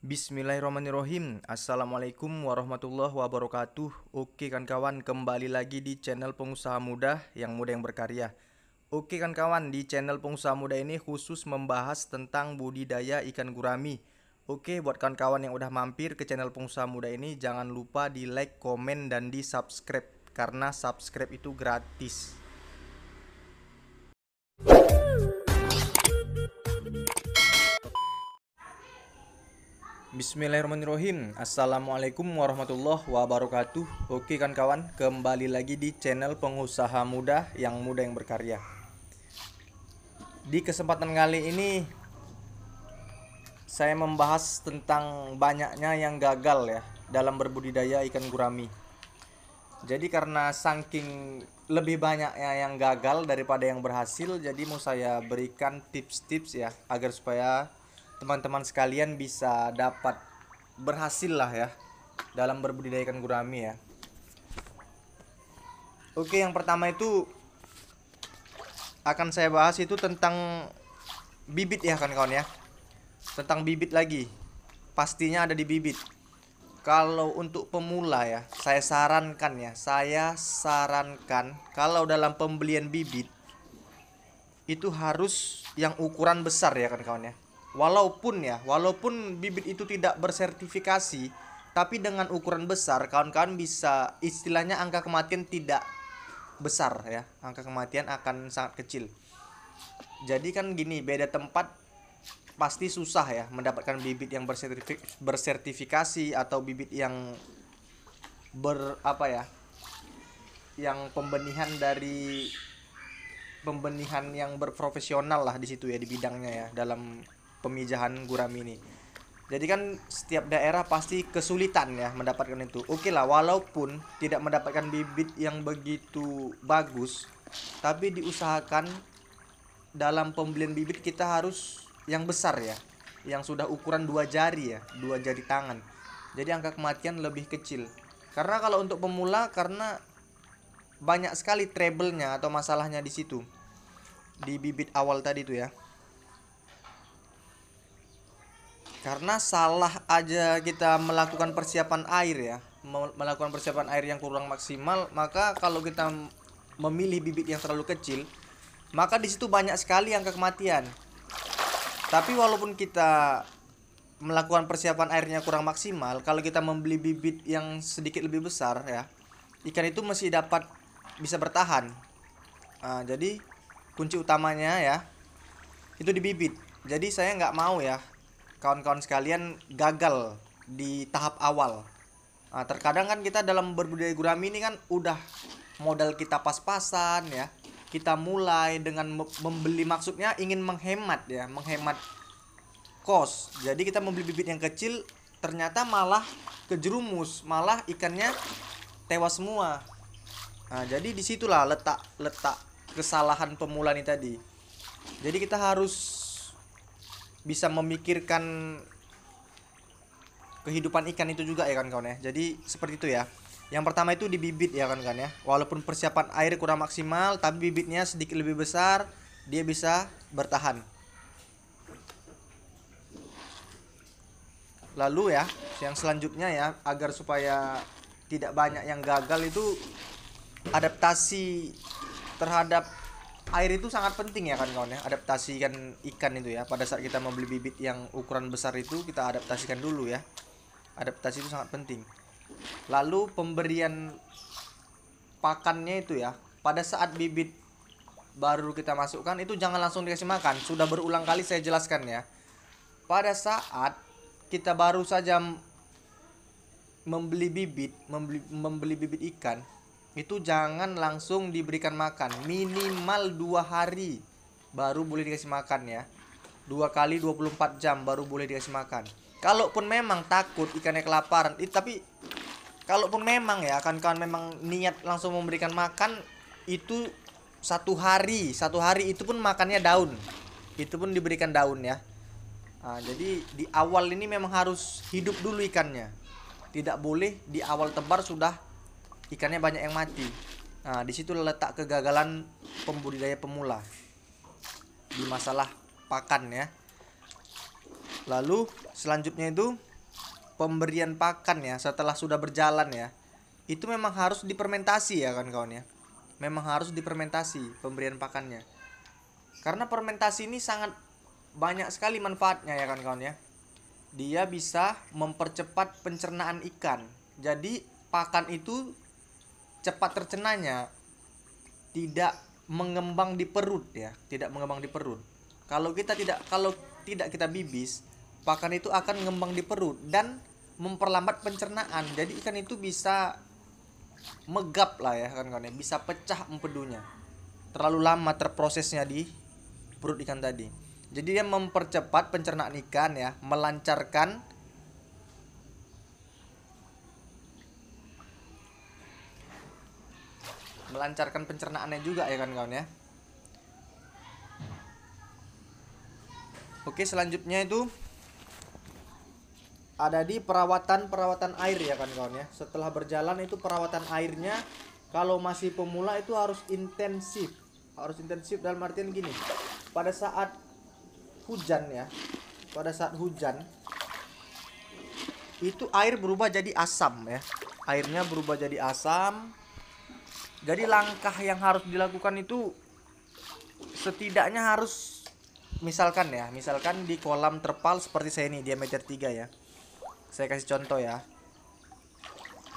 Bismillahirrahmanirrahim. Assalamualaikum warahmatullahi wabarakatuh. Oke kan kawan, kembali lagi di channel Pengusaha Muda yang berkarya. Oke kan kawan, di channel Pengusaha Muda ini khusus membahas tentang budidaya ikan gurami. Oke, buat kawan-kawan yang udah mampir ke channel Pengusaha Muda ini, jangan lupa di like, komen, dan di subscribe, karena subscribe itu gratis. Bismillahirrahmanirrahim. Assalamualaikum warahmatullahi wabarakatuh. Oke kan kawan, kembali lagi di channel Pengusaha Muda yang berkarya. Di kesempatan kali ini saya membahas tentang banyaknya yang gagal ya dalam berbudidaya ikan gurami. Jadi karena saking lebih banyaknya yang gagal daripada yang berhasil, jadi mau saya berikan tips-tips ya agar supaya teman-teman sekalian bisa dapat berhasil lah ya dalam berbudidaya ikan gurami ya. Oke, yang pertama itu akan saya bahas itu tentang bibit ya kawan-kawan ya. Tentang bibit lagi. Pastinya ada di bibit. Kalau untuk pemula ya, saya sarankan kalau dalam pembelian bibit itu harus yang ukuran besar ya kawan-kawan ya. Walaupun bibit itu tidak bersertifikasi, tapi dengan ukuran besar kawan-kawan bisa, istilahnya angka kematian tidak besar ya. Angka kematian akan sangat kecil. Jadi kan gini, beda tempat pasti susah ya mendapatkan bibit yang bersertifikasi atau bibit yang yang pembenihan yang berprofesional lah di situ ya, di bidangnya ya, dalam pemijahan gurami ini. Jadi kan setiap daerah pasti kesulitan ya mendapatkan itu. Oke lah, walaupun tidak mendapatkan bibit yang begitu bagus, tapi diusahakan dalam pembelian bibit kita harus yang besar ya, yang sudah ukuran 2 jari ya, 2 jari tangan. Jadi angka kematian lebih kecil. Karena kalau untuk pemula, karena banyak sekali trouble-nya atau masalahnya di situ, di bibit awal tadi itu ya. Karena salah aja kita melakukan persiapan air ya, melakukan persiapan air yang kurang maksimal, maka kalau kita memilih bibit yang terlalu kecil, maka di situ banyak sekali angka kematian. Tapi walaupun kita melakukan persiapan airnya kurang maksimal, kalau kita membeli bibit yang sedikit lebih besar ya, ikan itu masih dapat bisa bertahan. Nah, jadi kunci utamanya ya itu di bibit. Jadi saya nggak mau ya kawan-kawan sekalian gagal di tahap awal. Nah, terkadang kan kita dalam berbudidaya gurami ini kan udah modal kita pas-pasan ya. Kita mulai dengan membeli, maksudnya ingin menghemat ya, menghemat kos. Jadi kita membeli bibit yang kecil, ternyata malah kejerumus, malah ikannya tewas semua. Nah, jadi disitulah letak kesalahan pemula ini tadi. Jadi kita harus bisa memikirkan kehidupan ikan itu juga ya kawan-kawan ya. Jadi seperti itu ya. Yang pertama itu di bibit ya kawan-kawan ya. Walaupun persiapan air kurang maksimal, tapi bibitnya sedikit lebih besar, dia bisa bertahan. Lalu ya, yang selanjutnya ya, agar supaya tidak banyak yang gagal itu, adaptasi terhadap air itu sangat penting ya kawan-kawan ya. Adaptasikan ikan itu ya. Pada saat kita membeli bibit yang ukuran besar itu, kita adaptasikan dulu ya. Adaptasi itu sangat penting. Lalu pemberian pakannya itu ya, pada saat bibit baru kita masukkan itu jangan langsung dikasih makan. Sudah berulang kali saya jelaskan ya. Pada saat kita baru saja membeli bibit ikan, itu jangan langsung diberikan makan. Minimal 2 hari baru boleh dikasih makan ya. 2 kali 24 jam baru boleh dikasih makan. Kalaupun memang takut ikannya kelaparan, tapi kalaupun memang ya kawan-kawan memang niat langsung memberikan makan, itu 1 hari itu pun makannya daun. Itu pun diberikan daun ya. Nah, jadi di awal ini memang harus hidup dulu ikannya. Tidak boleh di awal tebar sudah ikannya banyak yang mati. Nah, disitu letak kegagalan pembudidaya pemula di masalah pakan ya. Lalu selanjutnya itu pemberian pakan ya setelah sudah berjalan ya, itu memang harus difermentasi ya kan kawan ya. Memang harus difermentasi pemberian pakannya. Karena fermentasi ini sangat banyak sekali manfaatnya ya kan kawan ya. Dia bisa mempercepat pencernaan ikan. Jadi pakan itu cepat tercernanya, tidak mengembang di perut ya, tidak mengembang di perut. Kalau tidak kita bibis, pakan itu akan mengembang di perut dan memperlambat pencernaan. Jadi ikan itu bisa megap lah ya kan kawan ya, bisa pecah empedunya. Terlalu lama terprosesnya di perut ikan tadi. Jadi dia mempercepat pencernaan ikan ya, melancarkan pencernaannya juga ya kan kawan ya. Oke, selanjutnya itu ada di perawatan air ya kan kawan ya. Setelah berjalan itu perawatan airnya, kalau masih pemula itu harus intensif. Harus intensif dalam artian gini. Pada saat hujan ya, pada saat hujan itu air berubah jadi asam ya, airnya berubah jadi asam. Jadi langkah yang harus dilakukan itu setidaknya harus, misalkan di kolam terpal seperti saya ini diameter 3 ya, saya kasih contoh ya,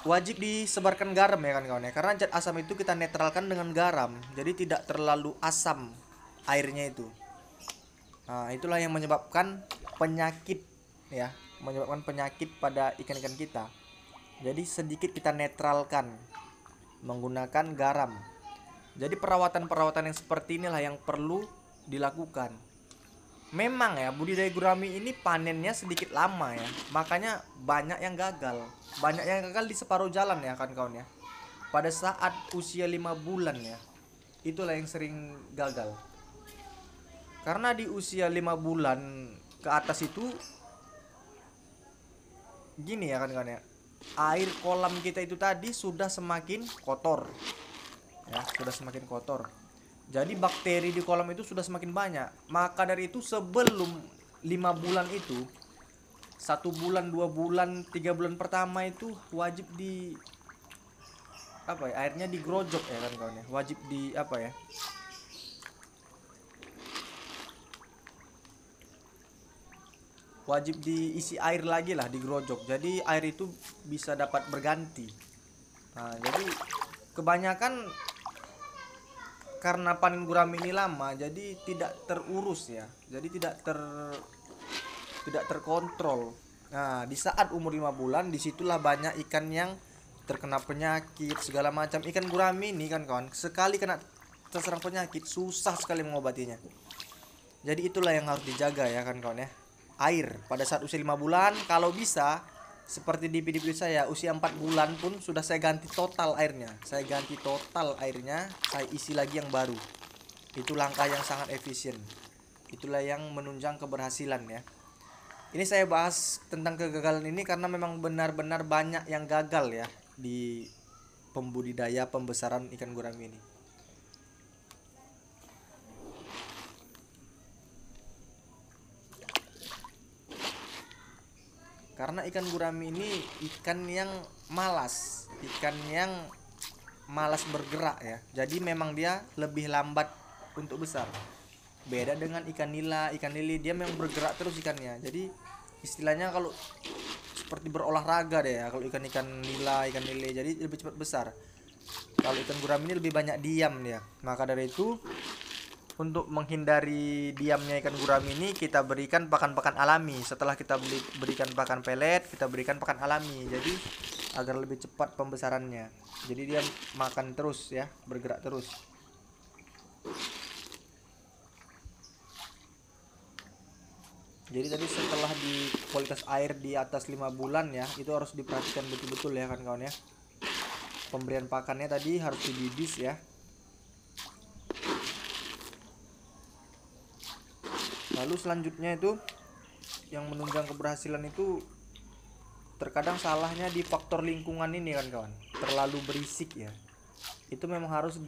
wajib disebarkan garam ya kan kawan ya, karena zat asam itu kita netralkan dengan garam, jadi tidak terlalu asam airnya itu. Nah, itulah yang menyebabkan penyakit ya, menyebabkan penyakit pada ikan-ikan kita. Jadi sedikit kita netralkan menggunakan garam. Jadi perawatan-perawatan yang seperti inilah yang perlu dilakukan. Memang ya, budidaya gurami ini panennya sedikit lama ya, makanya banyak yang gagal. Banyak yang gagal di separuh jalan ya kan kawan ya. Pada saat usia 5 bulan ya, itulah yang sering gagal. Karena di usia 5 bulan ke atas itu gini ya kan ya, air kolam kita itu tadi sudah semakin kotor ya, sudah semakin kotor. Jadi bakteri di kolam itu sudah semakin banyak. Maka dari itu sebelum 5 bulan itu, 1 bulan, 2 bulan, 3 bulan pertama itu wajib di airnya digrojok ya kan kawan ya. Wajib di wajib diisi air lagi lah, digrojok. Jadi air itu bisa dapat berganti. Nah, jadi kebanyakan karena panen gurami ini lama, jadi tidak terurus ya. Jadi tidak terkontrol. Nah, di saat umur 5 bulan disitulah banyak ikan yang terkena penyakit segala macam. Ikan gurami ini kan kawan, sekali kena terserang penyakit susah sekali mengobatinya. Jadi itulah yang harus dijaga ya kan kawan ya. Air pada saat usia 5 bulan, kalau bisa seperti di video saya, usia 4 bulan pun sudah saya ganti total airnya. Saya ganti total airnya, saya isi lagi yang baru. Itu langkah yang sangat efisien. Itulah yang menunjang keberhasilan ya. Ini saya bahas tentang kegagalan ini karena memang benar-benar banyak yang gagal ya di pembudidaya pembesaran ikan gurami ini. Karena ikan gurami ini ikan yang malas bergerak ya. Jadi memang dia lebih lambat untuk besar. Beda dengan ikan nila, ikan lili, dia memang bergerak terus ikannya. Jadi istilahnya kalau seperti berolahraga deh ya, kalau ikan-ikan nila, ikan lili, jadi lebih cepat besar. Kalau ikan gurami ini lebih banyak diam dia. Maka dari itu, untuk menghindari diamnya ikan gurami ini, kita berikan pakan-pakan alami. Setelah kita berikan pakan pelet, kita berikan pakan alami. Jadi agar lebih cepat pembesarannya. Jadi dia makan terus ya, bergerak terus. Jadi tadi setelah di kualitas air di atas 5 bulan ya, itu harus diperhatikan betul-betul ya kan kawan ya. Pemberian pakannya tadi harus dibibis ya. Lalu selanjutnya itu yang menunjang keberhasilan itu terkadang salahnya di faktor lingkungan ini kan kawan. Terlalu berisik ya. Itu memang harus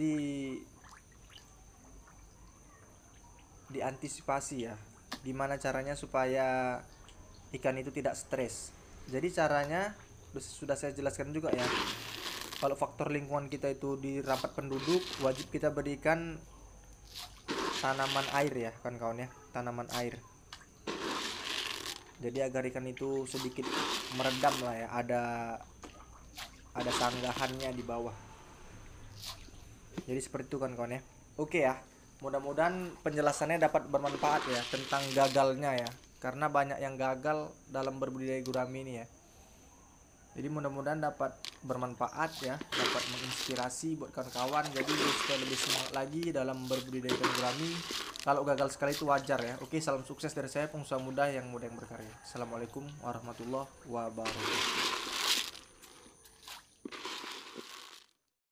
diantisipasi ya. Gimana caranya supaya ikan itu tidak stres. Jadi caranya sudah saya jelaskan juga ya. Kalau faktor lingkungan kita itu di rapat penduduk, wajib kita berikan tanaman air ya kan kawan ya, tanaman air. Jadi agar ikan itu sedikit meredam lah ya, ada sanggahannya di bawah. Jadi seperti itu kan kawan ya. Oke ya, mudah-mudahan penjelasannya dapat bermanfaat ya tentang gagalnya ya, karena banyak yang gagal dalam berbudidaya gurami ini ya. Jadi mudah-mudahan dapat bermanfaat ya, dapat menginspirasi buat kawan-kawan. Jadi supaya lebih semangat lagi dalam berbudidaya ikan gurami. Kalau gagal sekali itu wajar ya. Oke, salam sukses dari saya, pengusaha muda yang berkarya. Assalamualaikum warahmatullahi wabarakatuh.